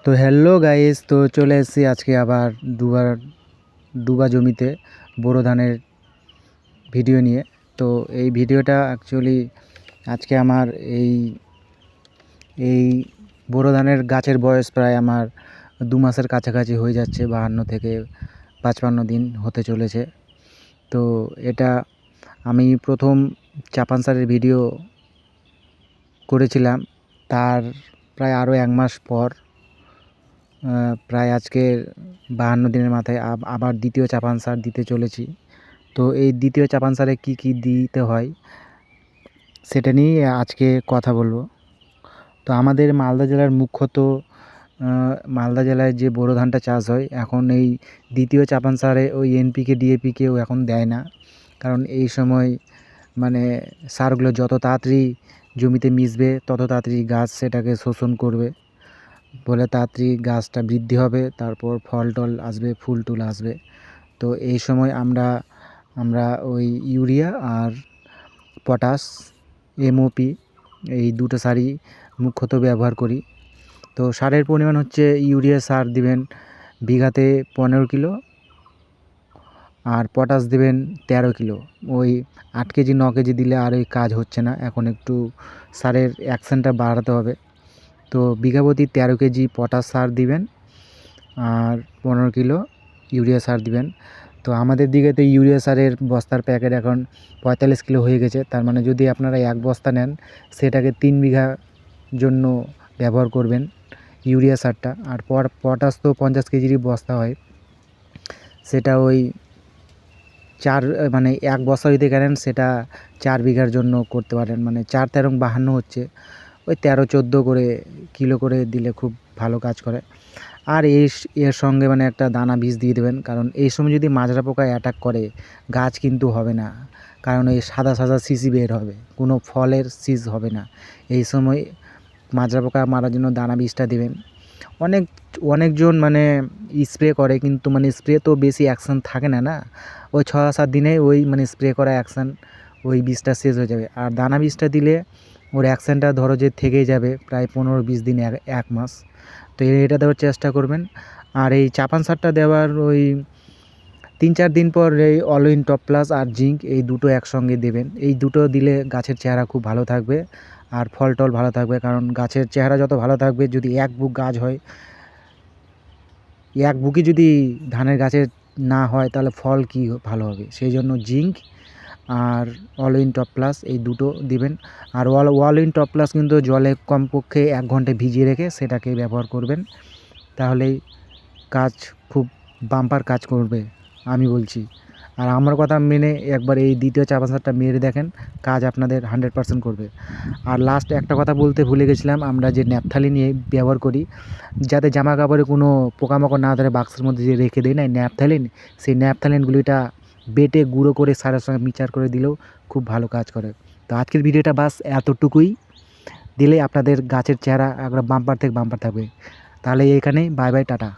তো hello guys, তো চলে এসেছি আজকে আবার দুবার জমিতে বোরো ধানের ভিডিও নিয়ে। তো এই ভিডিওটা অ্যাকচুয়ালি আজকে আমার এই এই বোরো ধানের গাছের বয়স প্রায় আমার 2 মাসের কাছাকাছি হয়ে যাচ্ছে, 52 থেকে 55 দিন হতে চলেছে। তো এটা আমি প্রথম চাপান সারের ভিডিও করেছিলাম, তার প্রায় আরও 1 মাস পর প্রায় আজকে 52 দিনের মাথায় আবার দ্বিতীয় চাপান সার দিতে চলেছি। তো এই দ্বিতীয় চাপান সারে কী কী দিতে হয় সেটা নিয়ে আজকে কথা বলবো। তো আমাদের মালদা জেলার মুখ্যত মালদা জেলায় যে বোরো ধানটা চাষ হয়, এখন এই দ্বিতীয় চাপান সারে ওই এনপিকে ডিএপিকেও এখন দেয় না। কারণ এই সময় মানে সারগুলো যত তাড়াতাড়ি জমিতে মিশবে তত তাড়াতাড়ি গাছ সেটাকে শোষণ করবে বলে তাড়াতাড়ি গাছটা বৃদ্ধি হবে, তারপর ফল টল আসবে, ফুল টুল আসবে। তো এই সময় আমরা ওই ইউরিয়া আর পটাশ, এমওপি এই দুটো সারই মুখ্যত ব্যবহার করি। তো সারের পরিমাণ হচ্ছে ইউরিয়া সার দিবেন বিঘাতে 15 কিলো, আর পটাশ দিবেন 13 কিলো। ওই 8 কেজি 9 কেজি দিলে আর ওই কাজ হচ্ছে না, এখন একটু সারের অ্যাকশনটা বাড়াতে হবে। তো বিঘাপতি 13 কেজি পটাশ সার দিবেন আর 15 কিলো ইউরিয়া সার দিবেন। তো আমাদের দিকে তো ইউরিয়া সারের বস্তার প্যাকেট এখন 45 কিলো হয়ে গেছে। তার মানে যদি আপনারা 1 বস্তা নেন, সেটাকে 3 বিঘা জন্য ব্যবহার করবেন ইউরিয়া সারটা। আর পটাশ তো 50 কেজিরই বস্তা হয়, সেটা ওই 4 মানে 1 বস্তা যদি কেনেন সেটা 4 বিঘার জন্য করতে পারেন। মানে 4 তেরং 52 হচ্ছে, ওই 13-14 করে কিলো করে দিলে খুব ভালো কাজ করে। আর এর সঙ্গে মানে একটা দানা বীজ দিয়ে দেবেন, কারণ এই সময় যদি মাজরা পোকা অ্যাটাক করে গাছ কিন্তু হবে না, কারণ এই সাদা সাদা শিশি বের হবে, কোনো ফলের শীষ হবে না। এই সময় মাজরা পোকা মারার জন্য দানা বীজটা দেবেন। অনেকজন মানে স্প্রে করে, কিন্তু মানে স্প্রে তো বেশি অ্যাকশান থাকে না না, ওই 6-7 দিনে ওই মানে স্প্রে করা অ্যাকশান ওই বীজটা শেষ হয়ে যাবে। আর দানা বীজটা দিলে ওর অ্যাকশানটা ধরো যে থেকেই যাবে প্রায় 15-20 দিন, 1 মাস। তো এটা দেওয়ার চেষ্টা করবেন। আর এই চাপান সারটা দেওয়ার ওই 3-4 দিন পর এই অল ইন টপ প্লাস আর জিঙ্ক এই দুটো একসঙ্গে দেবেন। এই দুটো দিলে গাছের চেহারা খুব ভালো থাকবে আর ফল টল ভালো থাকবে। কারণ গাছের চেহারা যত ভালো থাকবে, যদি 1 বুক গাছ হয়, 1 বুকই যদি ধানের গাছের না হয় তাহলে ফল কি ভালো হবে। সেই জন্য জিঙ্ক আর অল ইন টপ প্লাস এই দুটো দিবেন। আর অল ইন টপ প্লাস কিন্তু জলে কমপক্ষে 1 ঘন্টা ভিজিয়ে রেখে সেটাকে ব্যবহার করবেন, তাহলেই কাজ খুব বাম্পার কাজ করবে আমি বলছি। আর আমার কথা মেনে একবার এই দ্বিতীয় চাপান সারটা মেরে দেখেন, কাজ আপনাদের 100% করবে। আর লাস্ট একটা কথা বলতে ভুলে গেছিলাম, আমরা যে ন্যাপথালিন নিয়ে ব্যবহার করি যাতে জামা কাপড়ে কোনো পোকামাকড় না ধরে, বাক্সের মধ্যে যে রেখে দেয় না ন্যাপথালিন, সেই ন্যাপথালিনগুলিটা বেটে গুঁড়ো করে সারের সঙ্গে মিক্সচার করে দিলেও খুব ভালো কাজ করে। তো আজকের ভিডিওটা বাস এতটুকুই, দিলে আপনাদের গাছের চেহারা একবার বাম্পার থেকে বাম্পার থাকবে। তাহলে এইখানেই বাই বাই, টাটা।